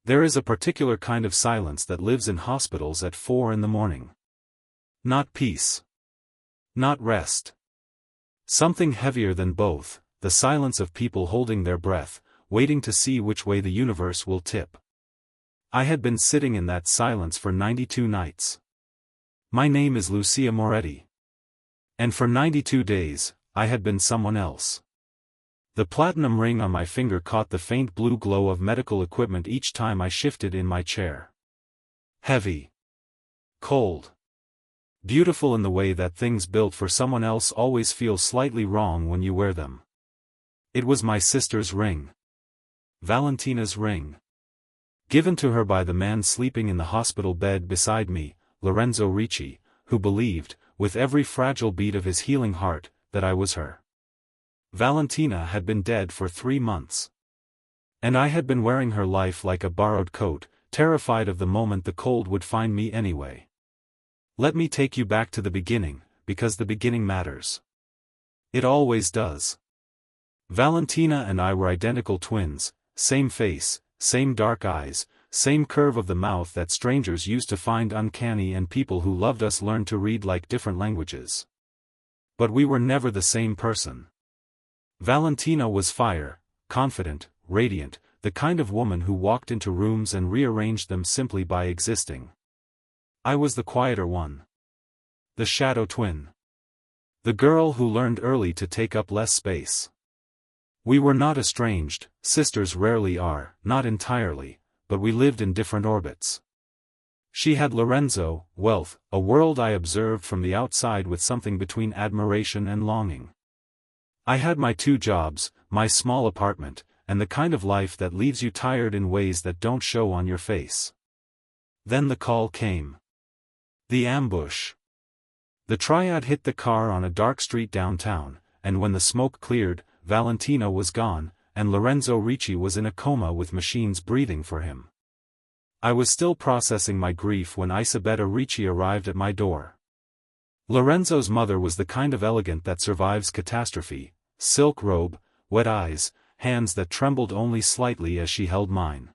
There is a particular kind of silence that lives in hospitals at 4 in the morning. Not peace. Not rest. Something heavier than both, the silence of people holding their breath, waiting to see which way the universe will tip. I had been sitting in that silence for 92 nights. My name is Lucia Moretti. And for 92 days, I had been someone else. The platinum ring on my finger caught the faint blue glow of medical equipment each time I shifted in my chair. Heavy. Cold. Beautiful in the way that things built for someone else always feel slightly wrong when you wear them. It was my sister's ring. Valentina's ring. Given to her by the man sleeping in the hospital bed beside me, Lorenzo Ricci, who believed, with every fragile beat of his healing heart, that I was her. Valentina had been dead for 3 months. And I had been wearing her life like a borrowed coat, terrified of the moment the cold would find me anyway. Let me take you back to the beginning, because the beginning matters. It always does. Valentina and I were identical twins, same face, same dark eyes, same curve of the mouth that strangers used to find uncanny and people who loved us learned to read like different languages. But we were never the same person. Valentina was fire, confident, radiant, the kind of woman who walked into rooms and rearranged them simply by existing. I was the quieter one. The shadow twin. The girl who learned early to take up less space. We were not estranged, sisters rarely are, not entirely, but we lived in different orbits. She had Lorenzo, wealth, a world I observed from the outside with something between admiration and longing. I had my 2 jobs, my small apartment, and the kind of life that leaves you tired in ways that don't show on your face. Then the call came. The ambush. The triad hit the car on a dark street downtown, and when the smoke cleared, Valentina was gone, and Lorenzo Ricci was in a coma with machines breathing for him. I was still processing my grief when Isabetta Ricci arrived at my door. Lorenzo's mother was the kind of elegant that survives catastrophe, silk robe, wet eyes, hands that trembled only slightly as she held mine.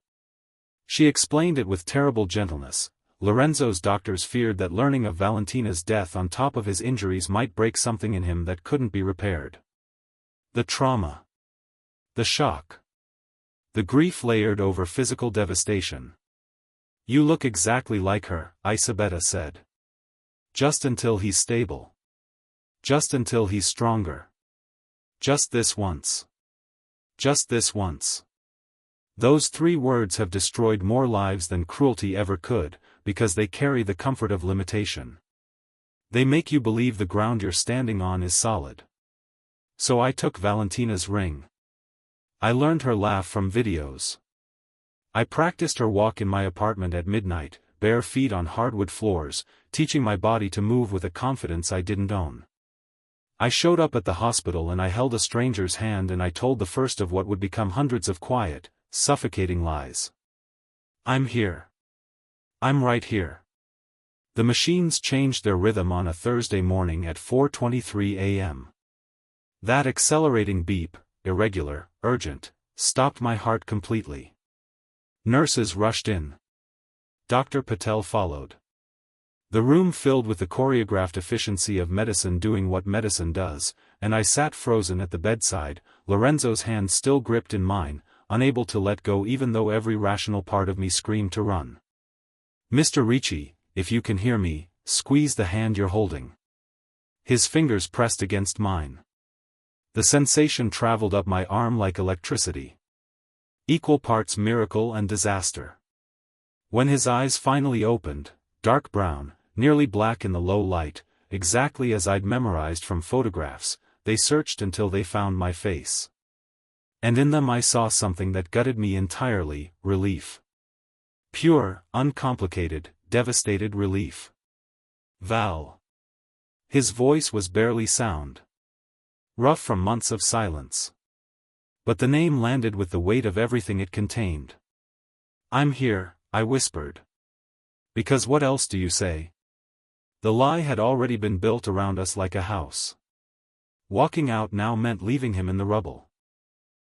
She explained it with terrible gentleness. Lorenzo's doctors feared that learning of Valentina's death on top of his injuries might break something in him that couldn't be repaired. The trauma. The shock. The grief layered over physical devastation. You look exactly like her, Isabetta said. Just until he's stable. Just until he's stronger. Just this once. Just this once. Those 3 words have destroyed more lives than cruelty ever could, because they carry the comfort of limitation. They make you believe the ground you're standing on is solid. So I took Valentina's ring. I learned her laugh from videos. I practiced her walk in my apartment at midnight, bare feet on hardwood floors, teaching my body to move with a confidence I didn't own. I showed up at the hospital and I held a stranger's hand and I told the first of what would become hundreds of quiet, suffocating lies. I'm here. I'm right here. The machines changed their rhythm on a Thursday morning at 4:23 a.m. That accelerating beep, irregular, urgent, stopped my heart completely. Nurses rushed in. Dr. Patel followed. The room filled with the choreographed efficiency of medicine doing what medicine does, and I sat frozen at the bedside, Lorenzo's hand still gripped in mine, unable to let go even though every rational part of me screamed to run. Mr. Ricci, if you can hear me, squeeze the hand you're holding. His fingers pressed against mine. The sensation traveled up my arm like electricity. Equal parts miracle and disaster. When his eyes finally opened, dark brown, nearly black in the low light, exactly as I'd memorized from photographs, they searched until they found my face. And in them I saw something that gutted me entirely, relief. Pure, uncomplicated, devastated relief. Val. His voice was barely sound. Rough from months of silence. But the name landed with the weight of everything it contained. I'm here, I whispered. Because what else do you say? The lie had already been built around us like a house. Walking out now meant leaving him in the rubble.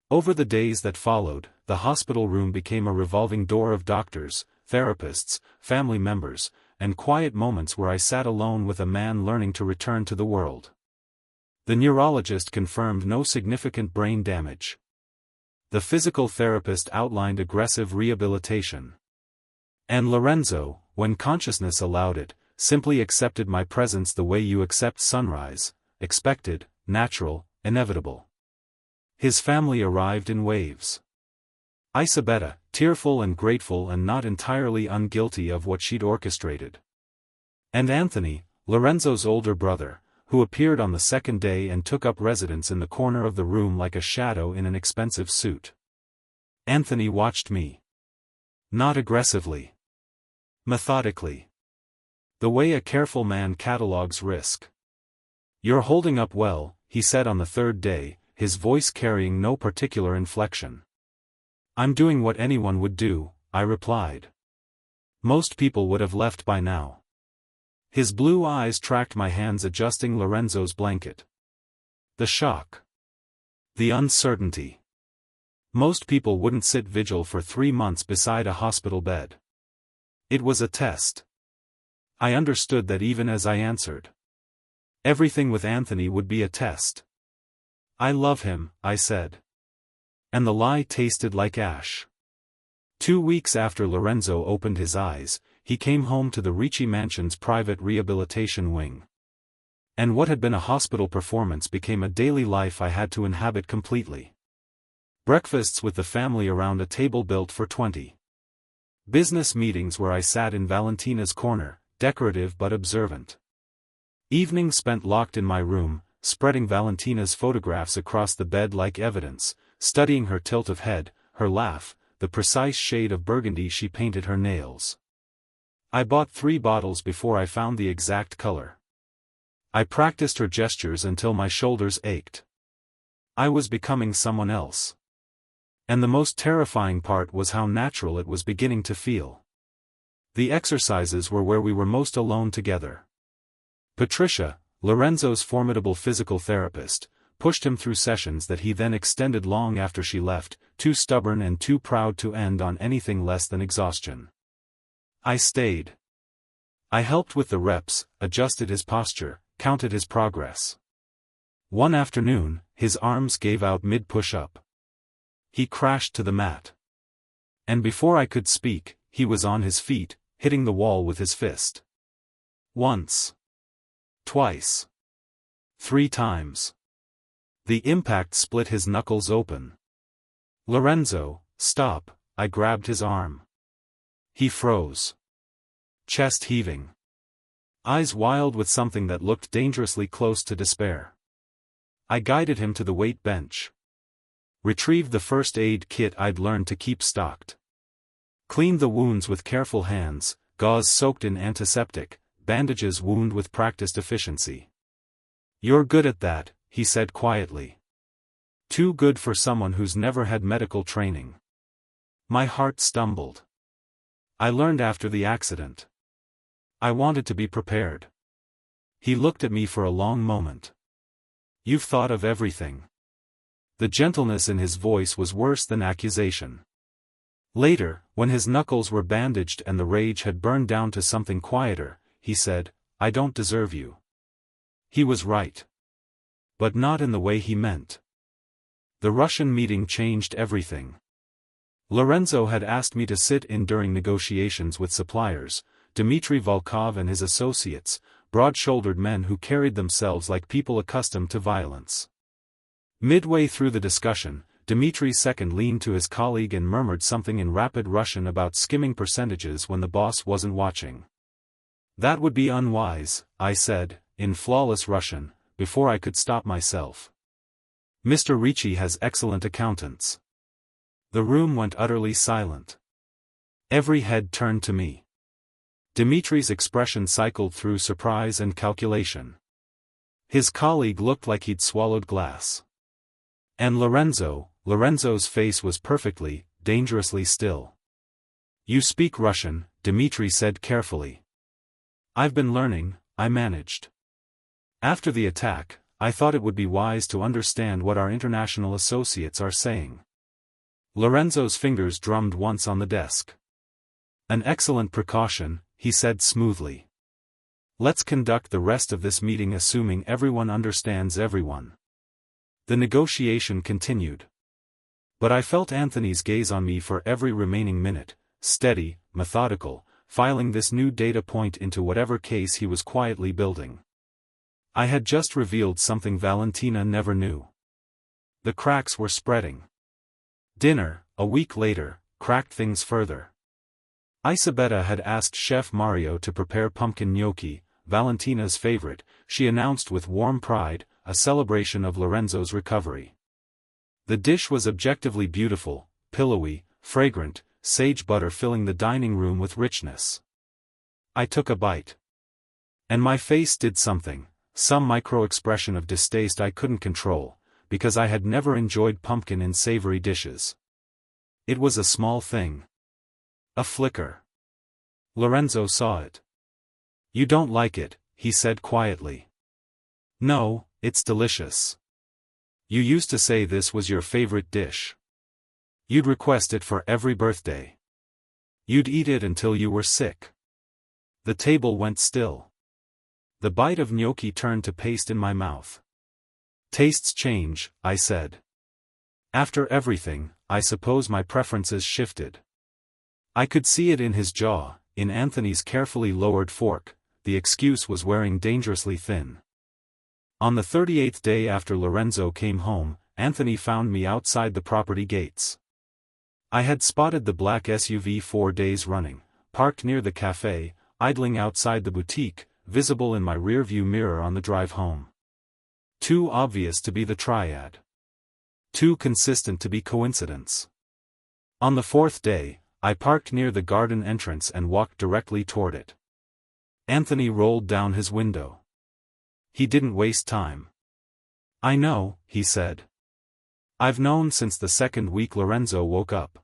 Over the days that followed, the hospital room became a revolving door of doctors, therapists, family members, and quiet moments where I sat alone with a man learning to return to the world. The neurologist confirmed no significant brain damage. The physical therapist outlined aggressive rehabilitation. And Lorenzo, when consciousness allowed it, simply accepted my presence the way you accept sunrise, expected, natural, inevitable. His family arrived in waves. Isabetta, tearful and grateful and not entirely unguilty of what she'd orchestrated. And Anthony, Lorenzo's older brother, who appeared on the second day and took up residence in the corner of the room like a shadow in an expensive suit. Anthony watched me. Not aggressively. Methodically. The way a careful man catalogues risk. "You're holding up well," he said on the third day, his voice carrying no particular inflection. "I'm doing what anyone would do," I replied. "Most people would have left by now." His blue eyes tracked my hands adjusting Lorenzo's blanket. The shock. The uncertainty. Most people wouldn't sit vigil for 3 months beside a hospital bed. It was a test. I understood that even as I answered. Everything with Anthony would be a test. "I love him," I said. And the lie tasted like ash. 2 weeks after Lorenzo opened his eyes, he came home to the Ricci Mansion's private rehabilitation wing. And what had been a hospital performance became a daily life I had to inhabit completely. Breakfasts with the family around a table built for 20. Business meetings where I sat in Valentina's corner, decorative but observant. Evenings spent locked in my room, spreading Valentina's photographs across the bed like evidence, studying her tilt of head, her laugh, the precise shade of burgundy she painted her nails. I bought 3 bottles before I found the exact color. I practiced her gestures until my shoulders ached. I was becoming someone else. And the most terrifying part was how natural it was beginning to feel. The exercises were where we were most alone together. Patricia, Lorenzo's formidable physical therapist, pushed him through sessions that he then extended long after she left, too stubborn and too proud to end on anything less than exhaustion. I stayed. I helped with the reps, adjusted his posture, counted his progress. One afternoon, his arms gave out mid-push-up. He crashed to the mat. And before I could speak, he was on his feet, hitting the wall with his fist. Once. Twice. 3 times. The impact split his knuckles open. "Lorenzo, stop," I grabbed his arm. He froze. Chest heaving. Eyes wild with something that looked dangerously close to despair. I guided him to the weight bench. Retrieved the first aid kit I'd learned to keep stocked. Cleaned the wounds with careful hands, gauze soaked in antiseptic, bandages wound with practiced efficiency. "You're good at that," he said quietly. "Too good for someone who's never had medical training." My heart stumbled. I learned after the accident. I wanted to be prepared. He looked at me for a long moment. "You've thought of everything." The gentleness in his voice was worse than accusation. Later, when his knuckles were bandaged and the rage had burned down to something quieter, he said, "I don't deserve you." He was right. But not in the way he meant. The Russian meeting changed everything. Lorenzo had asked me to sit in during negotiations with suppliers, Dmitry Volkov and his associates, broad-shouldered men who carried themselves like people accustomed to violence. Midway through the discussion, Dmitry's second leaned to his colleague and murmured something in rapid Russian about skimming percentages when the boss wasn't watching. "That would be unwise," I said, in flawless Russian, before I could stop myself. "Mr. Ricci has excellent accountants." The room went utterly silent. Every head turned to me. Dmitry's expression cycled through surprise and calculation. His colleague looked like he'd swallowed glass. And Lorenzo's face was perfectly, dangerously still. "You speak Russian," Dmitry said carefully. "I've been learning," I managed. "After the attack, I thought it would be wise to understand what our international associates are saying. Lorenzo's fingers drummed once on the desk. An excellent precaution, he said smoothly. Let's conduct the rest of this meeting assuming everyone understands everyone. The negotiation continued. But I felt Anthony's gaze on me for every remaining minute, steady, methodical, filing this new data point into whatever case he was quietly building. I had just revealed something Valentina never knew. The cracks were spreading. Dinner, a week later, cracked things further. Isabetta had asked Chef Mario to prepare pumpkin gnocchi, Valentina's favorite, she announced with warm pride, a celebration of Lorenzo's recovery. The dish was objectively beautiful, pillowy, fragrant, sage butter filling the dining room with richness. I took a bite. And my face did something, some micro-expression of distaste I couldn't control, because I had never enjoyed pumpkin in savory dishes. It was a small thing. A flicker. Lorenzo saw it. You don't like it, he said quietly. No, it's delicious. You used to say this was your favorite dish. You'd request it for every birthday. You'd eat it until you were sick. The table went still. The bite of gnocchi turned to paste in my mouth. Tastes change, I said. After everything, I suppose my preferences shifted. I could see it in his jaw, in Anthony's carefully lowered fork, the excuse was wearing dangerously thin. On the 38th day after Lorenzo came home, Anthony found me outside the property gates. I had spotted the black SUV 4 days running, parked near the cafe, idling outside the boutique, visible in my rearview mirror on the drive home. Too obvious to be the triad. Too consistent to be coincidence. On the 4th day, I parked near the garden entrance and walked directly toward it. Anthony rolled down his window. He didn't waste time. I know, he said. I've known since the second week Lorenzo woke up.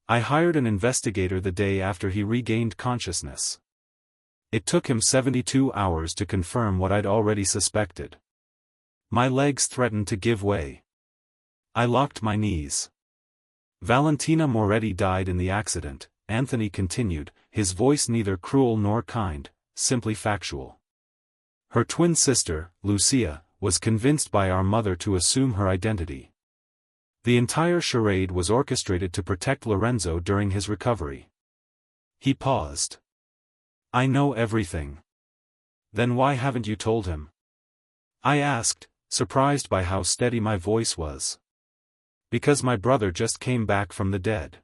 I hired an investigator the day after he regained consciousness. It took him 72 hours to confirm what I'd already suspected. My legs threatened to give way. I locked my knees. Valentina Moretti died in the accident, Anthony continued, his voice neither cruel nor kind, simply factual. Her twin sister, Lucia, was convinced by our mother to assume her identity. The entire charade was orchestrated to protect Lorenzo during his recovery. He paused. I know everything. Then why haven't you told him? I asked, surprised by how steady my voice was. Because my brother just came back from the dead.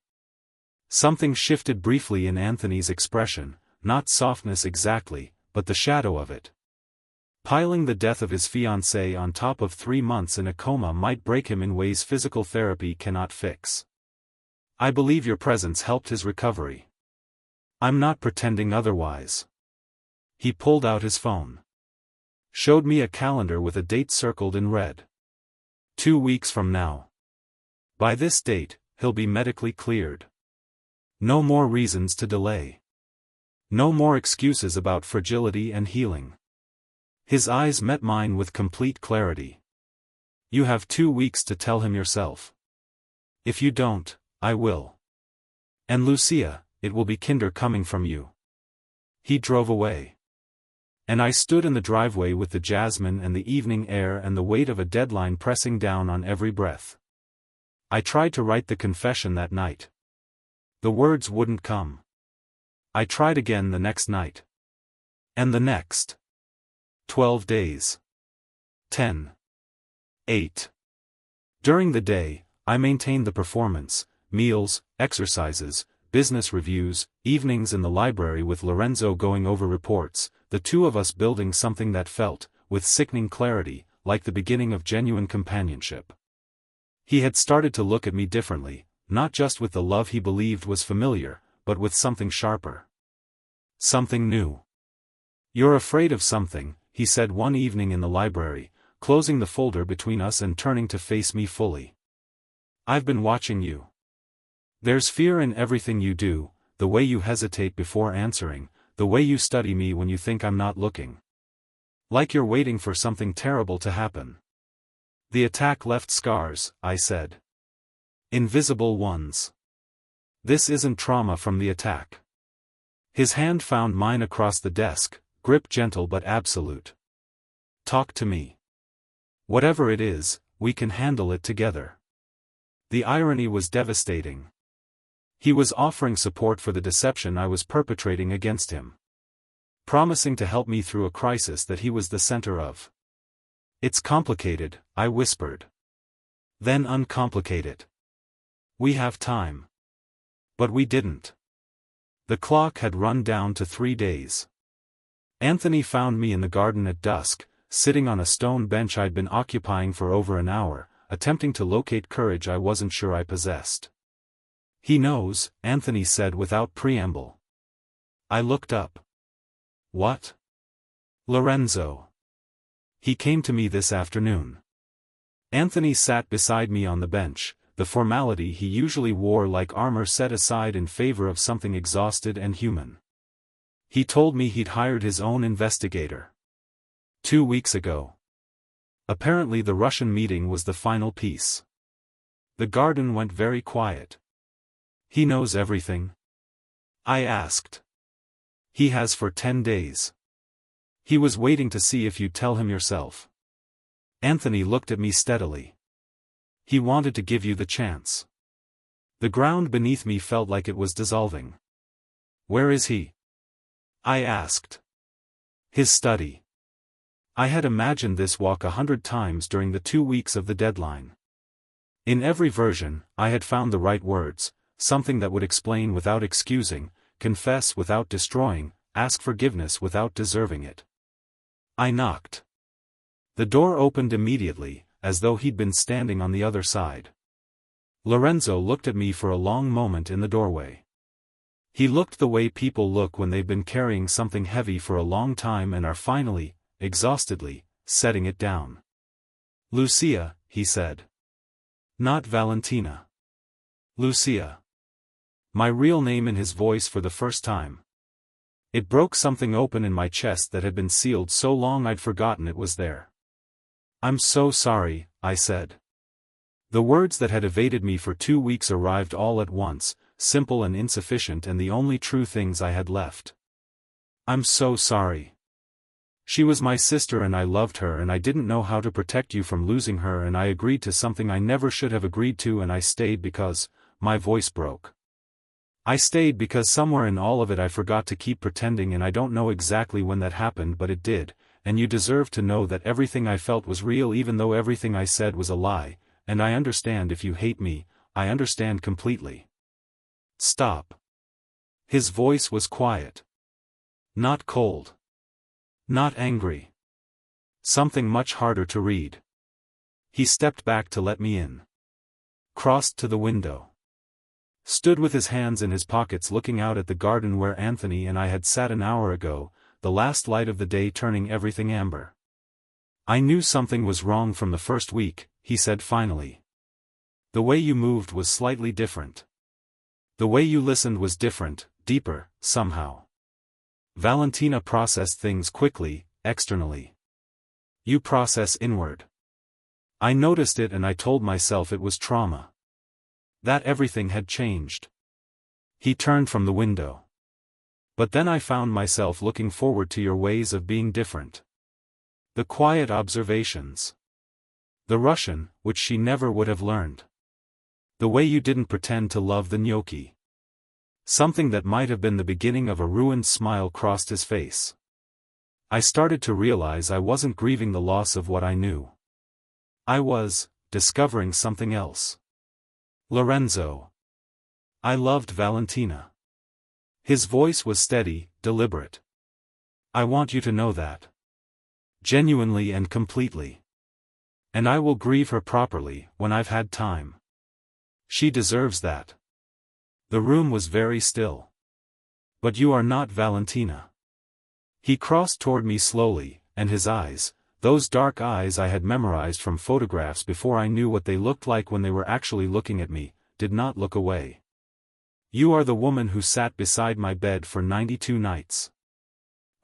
Something shifted briefly in Anthony's expression, not softness exactly, but the shadow of it. Piling the death of his fiancée on top of 3 months in a coma might break him in ways physical therapy cannot fix. I believe your presence helped his recovery. I'm not pretending otherwise. He pulled out his phone. Showed me a calendar with a date circled in red. 2 weeks from now. By this date, he'll be medically cleared. No more reasons to delay. No more excuses about fragility and healing. His eyes met mine with complete clarity. You have 2 weeks to tell him yourself. If you don't, I will. And Lucia, it will be kinder coming from you. He drove away. And I stood in the driveway with the jasmine and the evening air and the weight of a deadline pressing down on every breath. I tried to write the confession that night. The words wouldn't come. I tried again the next night. And the next. 12 days. 10. 8. During the day, I maintained the performance, meals, exercises, business reviews, evenings in the library with Lorenzo going over reports, the two of us building something that felt, with sickening clarity, like the beginning of genuine companionship. He had started to look at me differently, not just with the love he believed was familiar, but with something sharper. Something new. You're afraid of something, he said one evening in the library, closing the folder between us and turning to face me fully. I've been watching you. There's fear in everything you do, the way you hesitate before answering, the way you study me when you think I'm not looking. Like you're waiting for something terrible to happen. The attack left scars, I said. Invisible ones. This isn't trauma from the attack. His hand found mine across the desk, grip gentle but absolute. Talk to me. Whatever it is, we can handle it together. The irony was devastating. He was offering support for the deception I was perpetrating against him. Promising to help me through a crisis that he was the center of. It's complicated, I whispered. Then uncomplicate it. We have time. But we didn't. The clock had run down to 3 days. Anthony found me in the garden at dusk, sitting on a stone bench I'd been occupying for over an hour, attempting to locate courage I wasn't sure I possessed. He knows, Anthony said without preamble. I looked up. What? Lorenzo. He came to me this afternoon. Anthony sat beside me on the bench, the formality he usually wore like armor set aside in favor of something exhausted and human. He told me he'd hired his own investigator. 2 weeks ago. Apparently the Russian meeting was the final piece. The garden went very quiet. He knows everything? I asked. He has for 10 days. He was waiting to see if you'd tell him yourself. Anthony looked at me steadily. He wanted to give you the chance. The ground beneath me felt like it was dissolving. Where is he? I asked. His study. I had imagined this walk 100 times during the 2 weeks of the deadline. In every version, I had found the right words, something that would explain without excusing, confess without destroying, ask forgiveness without deserving it. I knocked. The door opened immediately, as though he'd been standing on the other side. Lorenzo looked at me for a long moment in the doorway. He looked the way people look when they've been carrying something heavy for a long time and are finally, exhaustedly, setting it down. Lucia, he said. Not Valentina. Lucia. My real name in his voice for the first time. It broke something open in my chest that had been sealed so long I'd forgotten it was there. I'm so sorry, I said. The words that had evaded me for 2 weeks arrived all at once, simple and insufficient and the only true things I had left. I'm so sorry. She was my sister and I loved her and I didn't know how to protect you from losing her and I agreed to something I never should have agreed to and I stayed because, my voice broke. I stayed because somewhere in all of it I forgot to keep pretending and I don't know exactly when that happened but it did, and you deserve to know that everything I felt was real even though everything I said was a lie, and I understand if you hate me, I understand completely. Stop. His voice was quiet. Not cold. Not angry. Something much harder to read. He stepped back to let me in. Crossed to the window. Stood with his hands in his pockets looking out at the garden where Anthony and I had sat an hour ago, the last light of the day turning everything amber. I knew something was wrong from the first week, he said finally. The way you moved was slightly different. The way you listened was different, deeper, somehow. Valentina processed things quickly, externally. You process inward. I noticed it and I told myself it was trauma. That everything had changed. He turned from the window. But then I found myself looking forward to your ways of being different. The quiet observations. The Russian, which she never would have learned. The way you didn't pretend to love the gnocchi. Something that might have been the beginning of a ruined smile crossed his face. I started to realize I wasn't grieving the loss of what I knew. I was discovering something else. Lorenzo. I loved Valentina. His voice was steady, deliberate. I want you to know that. Genuinely and completely. And I will grieve her properly, when I've had time. She deserves that. The room was very still. But you are not Valentina. He crossed toward me slowly, and his eyes, those dark eyes I had memorized from photographs before I knew what they looked like when they were actually looking at me, did not look away. You are the woman who sat beside my bed for 92 nights.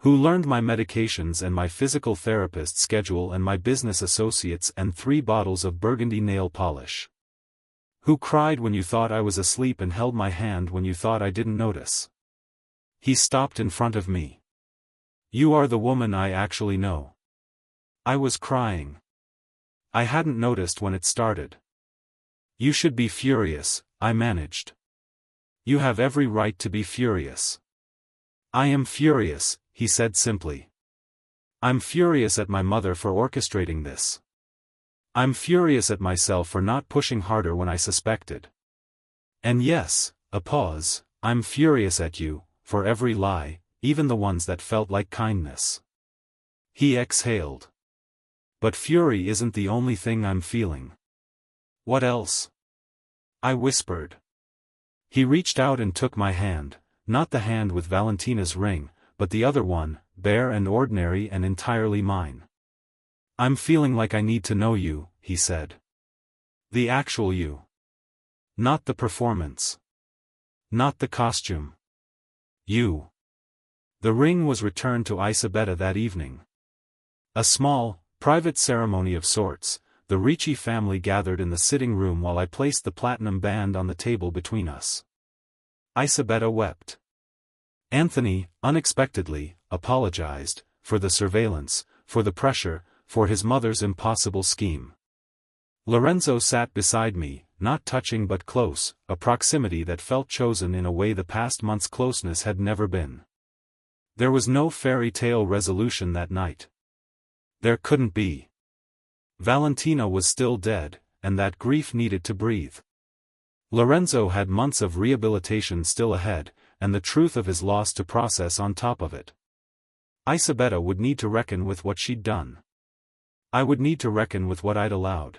Who learned my medications and my physical therapist schedule and my business associates and 3 bottles of burgundy nail polish. Who cried when you thought I was asleep and held my hand when you thought I didn't notice. He stopped in front of me. You are the woman I actually know. I was crying. I hadn't noticed when it started. You should be furious, I managed. You have every right to be furious. I am furious, he said simply. I'm furious at my mother for orchestrating this. I'm furious at myself for not pushing harder when I suspected. And yes, a pause, I'm furious at you, for every lie, even the ones that felt like kindness. He exhaled. But fury isn't the only thing I'm feeling. What else? I whispered. He reached out and took my hand, not the hand with Valentina's ring, but the other one, bare and ordinary and entirely mine. I'm feeling like I need to know you, he said. The actual you. Not the performance. Not the costume. You. The ring was returned to Isabella that evening. A small, private ceremony of sorts, the Ricci family gathered in the sitting room while I placed the platinum band on the table between us. Isabella wept. Anthony, unexpectedly, apologized, for the surveillance, for the pressure, for his mother's impossible scheme. Lorenzo sat beside me, not touching but close, a proximity that felt chosen in a way the past month's closeness had never been. There was no fairy tale resolution that night. There couldn't be. Valentina was still dead, and that grief needed to breathe. Lorenzo had months of rehabilitation still ahead, and the truth of his loss to process on top of it. Isabella would need to reckon with what she'd done. I would need to reckon with what I'd allowed.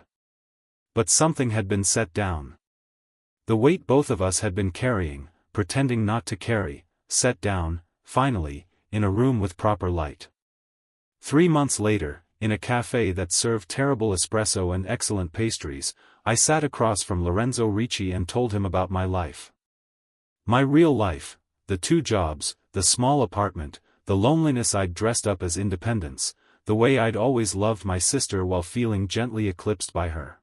But something had been set down. The weight both of us had been carrying, pretending not to carry, set down, finally, in a room with proper light. 3 months later, in a cafe that served terrible espresso and excellent pastries, I sat across from Lorenzo Ricci and told him about my life. My real life, the 2 jobs, the small apartment, the loneliness I'd dressed up as independence, the way I'd always loved my sister while feeling gently eclipsed by her.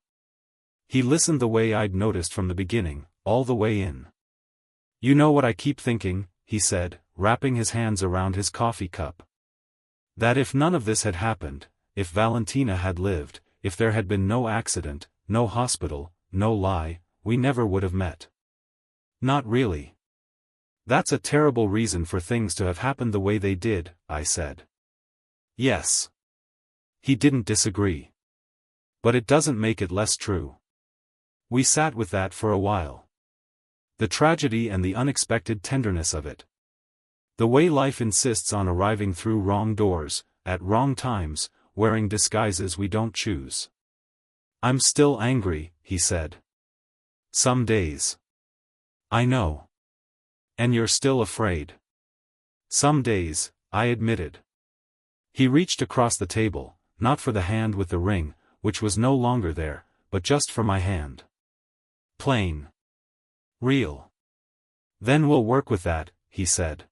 He listened the way I'd noticed from the beginning, all the way in. You know what I keep thinking, he said, wrapping his hands around his coffee cup. That if none of this had happened, if Valentina had lived, if there had been no accident, no hospital, no lie, we never would have met. Not really. That's a terrible reason for things to have happened the way they did, I said. Yes. He didn't disagree. But it doesn't make it less true. We sat with that for a while. The tragedy and the unexpected tenderness of it. The way life insists on arriving through wrong doors, at wrong times, wearing disguises we don't choose. I'm still angry, he said. Some days. I know. And you're still afraid. Some days, I admitted. He reached across the table, not for the hand with the ring, which was no longer there, but just for my hand. Plain. Real. Then we'll work with that, he said.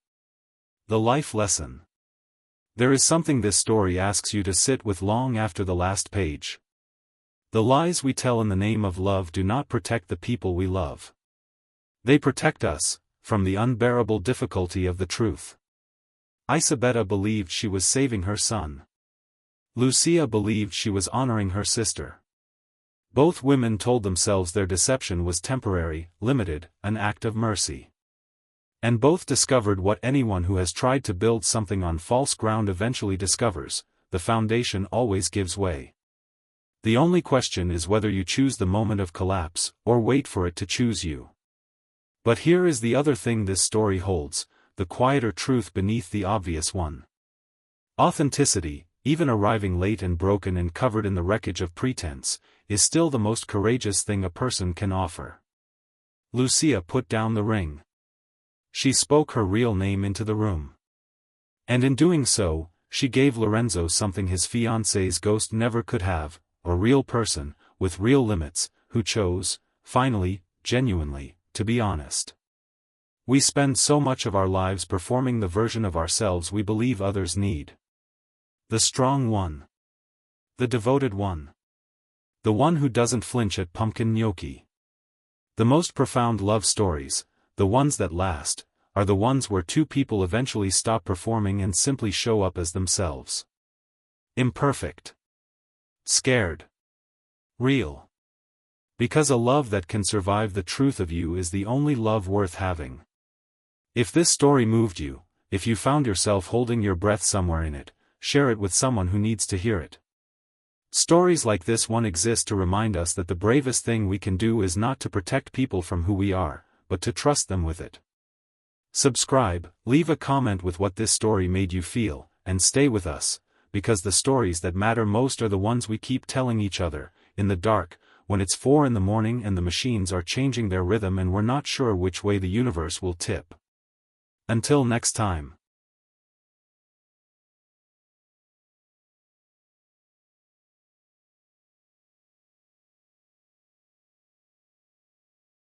The life lesson. There is something this story asks you to sit with long after the last page. The lies we tell in the name of love do not protect the people we love. They protect us, from the unbearable difficulty of the truth. Isabella believed she was saving her son. Lucia believed she was honoring her sister. Both women told themselves their deception was temporary, limited, an act of mercy. And both discovered what anyone who has tried to build something on false ground eventually discovers: the foundation always gives way. The only question is whether you choose the moment of collapse, or wait for it to choose you. But here is the other thing this story holds, the quieter truth beneath the obvious one. Authenticity, even arriving late and broken and covered in the wreckage of pretense, is still the most courageous thing a person can offer. Lucia put down the ring. She spoke her real name into the room. And in doing so, she gave Lorenzo something his fiancée's ghost never could have, a real person, with real limits, who chose, finally, genuinely, to be honest. We spend so much of our lives performing the version of ourselves we believe others need. The strong one. The devoted one. The one who doesn't flinch at pumpkin gnocchi. The most profound love stories, the ones that last, are the ones where two people eventually stop performing and simply show up as themselves. Imperfect. Scared. Real. Because a love that can survive the truth of you is the only love worth having. If this story moved you, if you found yourself holding your breath somewhere in it, share it with someone who needs to hear it. Stories like this one exist to remind us that the bravest thing we can do is not to protect people from who we are, but to trust them with it. Subscribe, leave a comment with what this story made you feel, and stay with us, because the stories that matter most are the ones we keep telling each other, in the dark, when it's 4 in the morning and the machines are changing their rhythm and we're not sure which way the universe will tip. Until next time.